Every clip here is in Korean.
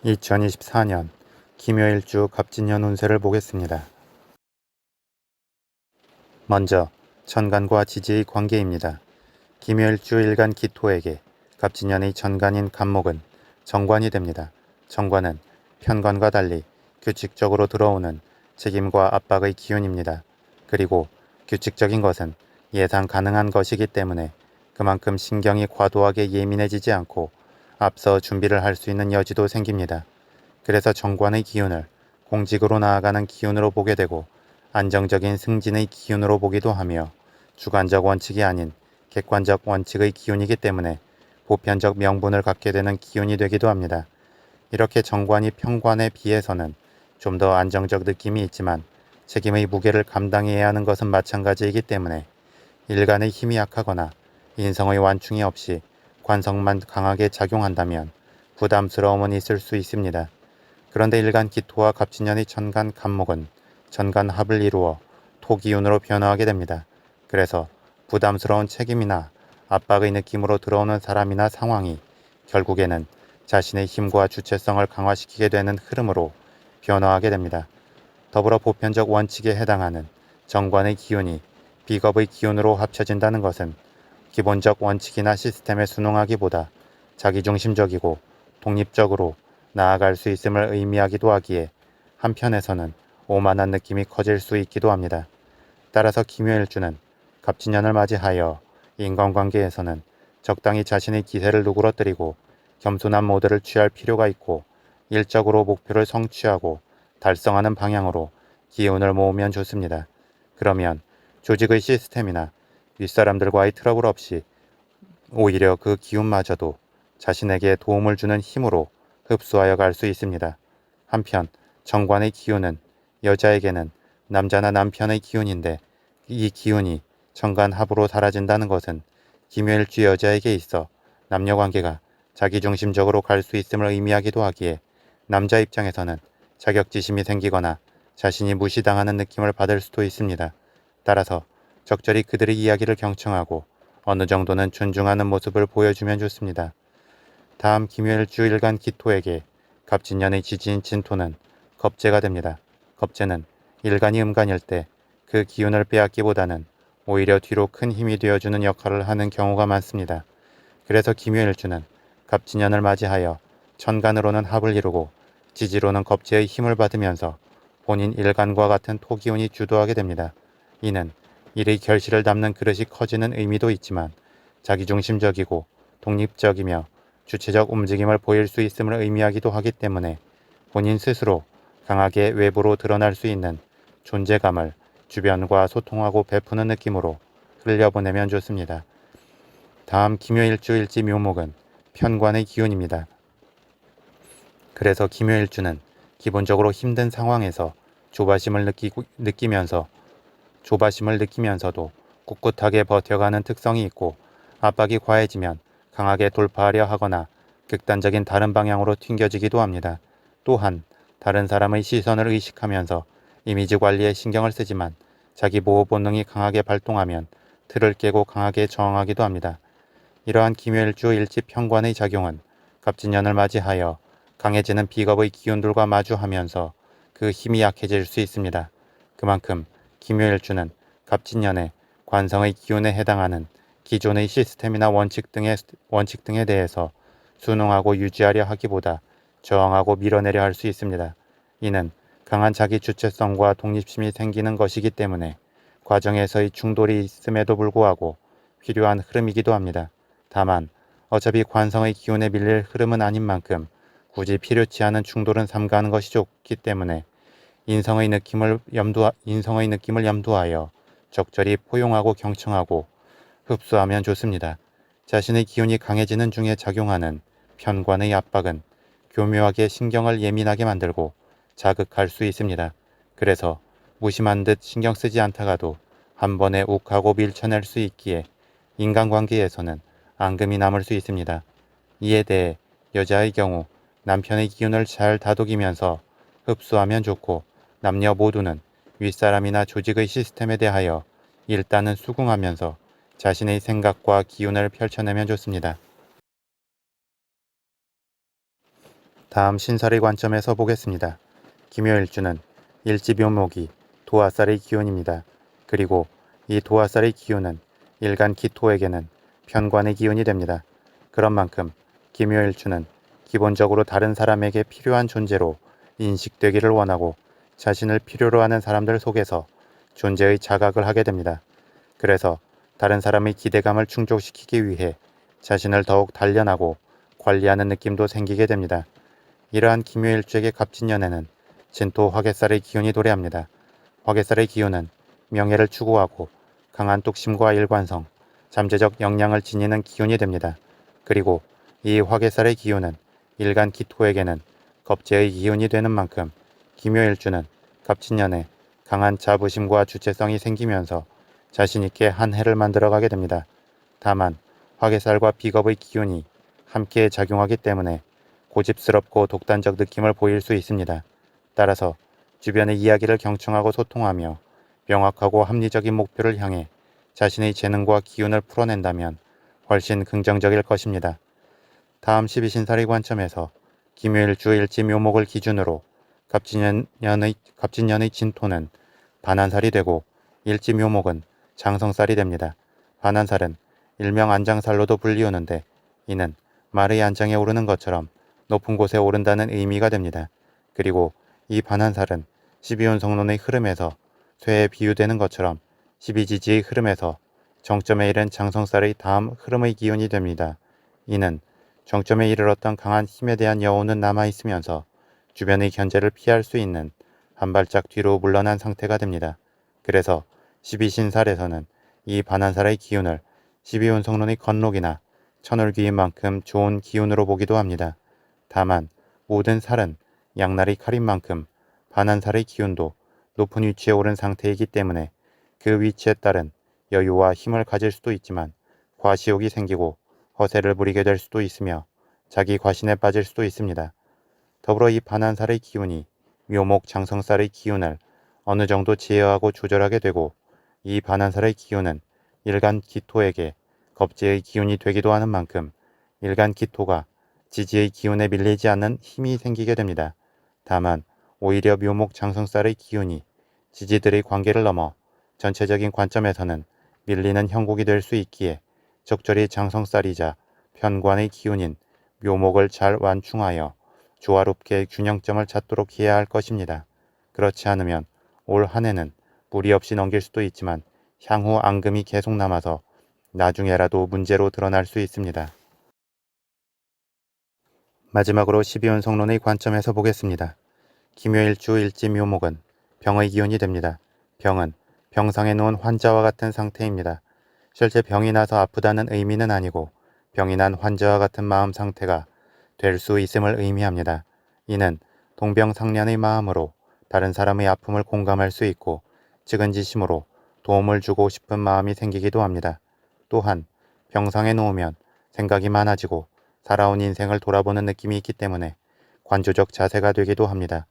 2024년 김효일주 갑진년 운세를 보겠습니다. 먼저 천간과 지지의 관계입니다. 김효일주 일간 기토에게 갑진년의 천간인 간목은 정관이 됩니다. 정관은 편관과 달리 규칙적으로 들어오는 책임과 압박의 기운입니다. 그리고 규칙적인 것은 예상 가능한 것이기 때문에 그만큼 신경이 과도하게 예민해지지 않고 앞서 준비를 할 수 있는 여지도 생깁니다. 그래서 정관의 기운을 공직으로 나아가는 기운으로 보게 되고 안정적인 승진의 기운으로 보기도 하며 주관적 원칙이 아닌 객관적 원칙의 기운이기 때문에 보편적 명분을 갖게 되는 기운이 되기도 합니다. 이렇게 정관이 편관에 비해서는 좀 더 안정적 느낌이 있지만 책임의 무게를 감당해야 하는 것은 마찬가지이기 때문에 일간의 힘이 약하거나 인성의 완충이 없이 관성만 강하게 작용한다면 부담스러움은 있을 수 있습니다. 그런데 일간 기토와 갑진년의 천간 간목은 천간 합을 이루어 토기운으로 변화하게 됩니다. 그래서 부담스러운 책임이나 압박의 느낌으로 들어오는 사람이나 상황이 결국에는 자신의 힘과 주체성을 강화시키게 되는 흐름으로 변화하게 됩니다. 더불어 보편적 원칙에 해당하는 정관의 기운이 비겁의 기운으로 합쳐진다는 것은 기본적 원칙이나 시스템에 순응하기보다 자기중심적이고 독립적으로 나아갈 수 있음을 의미하기도 하기에 한편에서는 오만한 느낌이 커질 수 있기도 합니다. 따라서 김효일주는 갑진년을 맞이하여 인간관계에서는 적당히 자신의 기세를 누그러뜨리고 겸손한 모드를 취할 필요가 있고 일적으로 목표를 성취하고 달성하는 방향으로 기운을 모으면 좋습니다. 그러면 조직의 시스템이나 윗사람들과의 트러블 없이 오히려 그 기운마저도 자신에게 도움을 주는 힘으로 흡수하여 갈 수 있습니다. 한편 정관의 기운은 여자에게는 남자나 남편의 기운인데 이 기운이 정관합으로 사라진다는 것은 김효일주 여자에게 있어 남녀관계가 자기중심적으로 갈 수 있음을 의미하기도 하기에 남자 입장에서는 자격지심이 생기거나 자신이 무시당하는 느낌을 받을 수도 있습니다. 따라서 적절히 그들의 이야기를 경청하고 어느 정도는 존중하는 모습을 보여주면 좋습니다. 다음 김효일주 일간 기토에게 갑진년의 지지인 진토는 겁재가 됩니다. 겁재는 일간이 음간일 때 그 기운을 빼앗기보다는 오히려 뒤로 큰 힘이 되어주는 역할을 하는 경우가 많습니다. 그래서 김효일주는 갑진년을 맞이하여 천간으로는 합을 이루고 지지로는 겁재의 힘을 받으면서 본인 일간과 같은 토기운이 주도하게 됩니다. 이는 일의 결실을 담는 그릇이 커지는 의미도 있지만 자기중심적이고 독립적이며 주체적 움직임을 보일 수 있음을 의미하기도 하기 때문에 본인 스스로 강하게 외부로 드러날 수 있는 존재감을 주변과 소통하고 베푸는 느낌으로 흘려보내면 좋습니다. 다음 김효일주 일지 묘목은 편관의 기운입니다. 그래서 김효일주는 기본적으로 힘든 상황에서 조바심을 느끼면서도 꿋꿋하게 버텨가는 특성이 있고 압박이 과해지면 강하게 돌파하려 하거나 극단적인 다른 방향으로 튕겨지기도 합니다. 또한 다른 사람의 시선을 의식하면서 이미지 관리에 신경을 쓰지만 자기 보호 본능이 강하게 발동하면 틀을 깨고 강하게 저항하기도 합니다. 이러한 김효일주 일지 편관의 작용은 갑진년을 맞이하여 강해지는 비겁의 기운들과 마주하면서 그 힘이 약해질 수 있습니다. 그만큼 김효일주는 갑진년의 관성의 기운에 해당하는 기존의 시스템이나 원칙 등에 대해서 순응하고 유지하려 하기보다 저항하고 밀어내려 할 수 있습니다. 이는 강한 자기 주체성과 독립심이 생기는 것이기 때문에 과정에서의 충돌이 있음에도 불구하고 필요한 흐름이기도 합니다. 다만 어차피 관성의 기운에 밀릴 흐름은 아닌 만큼 굳이 필요치 않은 충돌은 삼가하는 것이 좋기 때문에 인성의 느낌을 염두하여 적절히 포용하고 경청하고 흡수하면 좋습니다. 자신의 기운이 강해지는 중에 작용하는 편관의 압박은 교묘하게 신경을 예민하게 만들고 자극할 수 있습니다. 그래서 무심한 듯 신경 쓰지 않다가도 한 번에 욱하고 밀쳐낼 수 있기에 인간관계에서는 앙금이 남을 수 있습니다. 이에 대해 여자의 경우 남편의 기운을 잘 다독이면서 흡수하면 좋고 남녀 모두는 윗사람이나 조직의 시스템에 대하여 일단은 수긍하면서 자신의 생각과 기운을 펼쳐내면 좋습니다. 다음 신설의 관점에서 보겠습니다. 기묘일주는 일지묘목이 도화살의 기운입니다. 그리고 이 도화살의 기운은 일간 기토에게는 편관의 기운이 됩니다. 그런 만큼 기묘일주는 기본적으로 다른 사람에게 필요한 존재로 인식되기를 원하고 자신을 필요로 하는 사람들 속에서 존재의 자각을 하게 됩니다. 그래서 다른 사람의 기대감을 충족시키기 위해 자신을 더욱 단련하고 관리하는 느낌도 생기게 됩니다. 이러한 기묘일주에게 값진 연애는 진토 화개살의 기운이 도래합니다. 화개살의 기운은 명예를 추구하고 강한 뚝심과 일관성, 잠재적 역량을 지니는 기운이 됩니다. 그리고 이 화개살의 기운은 일간 기토에게는 겁재의 기운이 되는 만큼 기묘일주는 값진 연애, 강한 자부심과 주체성이 생기면서 자신있게 한 해를 만들어가게 됩니다. 다만 화개살과 비겁의 기운이 함께 작용하기 때문에 고집스럽고 독단적 느낌을 보일 수 있습니다. 따라서 주변의 이야기를 경청하고 소통하며 명확하고 합리적인 목표를 향해 자신의 재능과 기운을 풀어낸다면 훨씬 긍정적일 것입니다. 다음 12신살의 관점에서 기묘일주 일지묘목을 기준으로 갑진년의 진토는 반한살이 되고 일지묘목은 장성살이 됩니다. 반한살은 일명 안장살로도 불리우는데 이는 말의 안장에 오르는 것처럼 높은 곳에 오른다는 의미가 됩니다. 그리고 이 반한살은 12운성론의 흐름에서 쇠에 비유되는 것처럼 12지지의 흐름에서 정점에 이른 장성살의 다음 흐름의 기운이 됩니다. 이는 정점에 이르렀던 강한 힘에 대한 여운은 남아있으면서 주변의 견제를 피할 수 있는 한 발짝 뒤로 물러난 상태가 됩니다. 그래서 12신살에서는 이 반한살의 기운을 12운성론의 건록이나 천을귀인 만큼 좋은 기운으로 보기도 합니다. 다만 모든 살은 양날의 칼인 만큼 반한살의 기운도 높은 위치에 오른 상태이기 때문에 그 위치에 따른 여유와 힘을 가질 수도 있지만 과시욕이 생기고 허세를 부리게 될 수도 있으며 자기 과신에 빠질 수도 있습니다. 더불어 이 반한살의 기운이 묘목 장성살의 기운을 어느 정도 제어하고 조절하게 되고 이 반한살의 기운은 일간 기토에게 겁재의 기운이 되기도 하는 만큼 일간 기토가 지지의 기운에 밀리지 않는 힘이 생기게 됩니다. 다만 오히려 묘목 장성살의 기운이 지지들의 관계를 넘어 전체적인 관점에서는 밀리는 형국이 될 수 있기에 적절히 장성살이자 편관의 기운인 묘목을 잘 완충하여 조화롭게 균형점을 찾도록 해야 할 것입니다. 그렇지 않으면 올 한 해는 무리 없이 넘길 수도 있지만 향후 앙금이 계속 남아서 나중에라도 문제로 드러날 수 있습니다. 마지막으로 12운성론의 관점에서 보겠습니다. 기묘일주 일지묘목은 병의 기운이 됩니다. 병은 병상에 누운 환자와 같은 상태입니다. 실제 병이 나서 아프다는 의미는 아니고 병이 난 환자와 같은 마음 상태가 될 수 있음을 의미합니다. 이는 동병상련의 마음으로 다른 사람의 아픔을 공감할 수 있고 측은지심으로 도움을 주고 싶은 마음이 생기기도 합니다. 또한 병상에 누우면 생각이 많아지고 살아온 인생을 돌아보는 느낌이 있기 때문에 관조적 자세가 되기도 합니다.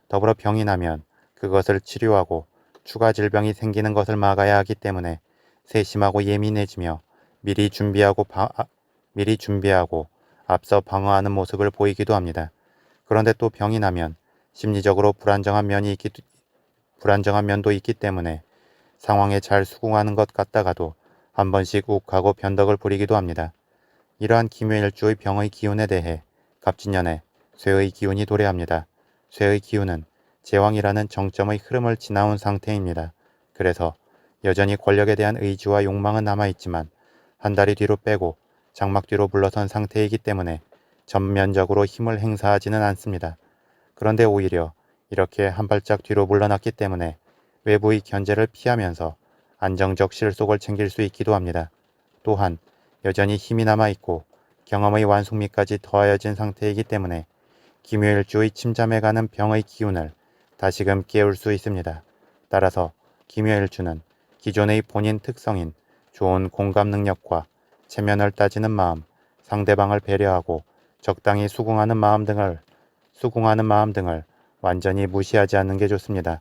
더불어 병이 나면 그것을 치료하고 추가 질병이 생기는 것을 막아야 하기 때문에 세심하고 예민해지며 미리 준비하고 앞서 방어하는 모습을 보이기도 합니다. 그런데 또 병이 나면 심리적으로 불안정한 면도 있기 때문에 상황에 잘 수긍하는 것 같다가도 한 번씩 욱하고 변덕을 부리기도 합니다. 이러한 기묘일주의 병의 기운에 대해 갑진년에 쇠의 기운이 도래합니다. 쇠의 기운은 제왕이라는 정점의 흐름을 지나온 상태입니다. 그래서 여전히 권력에 대한 의지와 욕망은 남아있지만 한 다리 뒤로 빼고 장막 뒤로 물러선 상태이기 때문에 전면적으로 힘을 행사하지는 않습니다. 그런데 오히려 이렇게 한 발짝 뒤로 물러났기 때문에 외부의 견제를 피하면서 안정적 실속을 챙길 수 있기도 합니다. 또한 여전히 힘이 남아있고 경험의 완숙미까지 더하여진 상태이기 때문에 기묘일주의 침잠해가는 병의 기운을 다시금 깨울 수 있습니다. 따라서 기묘일주는 기존의 본인 특성인 좋은 공감 능력과 체면을 따지는 마음, 상대방을 배려하고 적당히 수긍하는 마음 등을 완전히 무시하지 않는 게 좋습니다.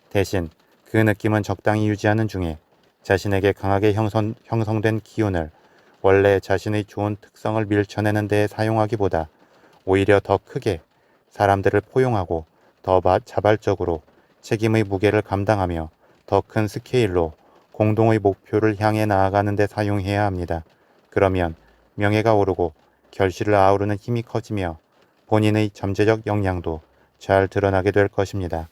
대신 그 느낌은 적당히 유지하는 중에 자신에게 강하게 형성된 기운을 원래 자신의 좋은 특성을 밀쳐내는 데에 사용하기보다 오히려 더 크게 사람들을 포용하고 더 자발적으로 책임의 무게를 감당하며 더 큰 스케일로 공동의 목표를 향해 나아가는 데 사용해야 합니다. 그러면 명예가 오르고 결실을 아우르는 힘이 커지며 본인의 잠재적 역량도 잘 드러나게 될 것입니다.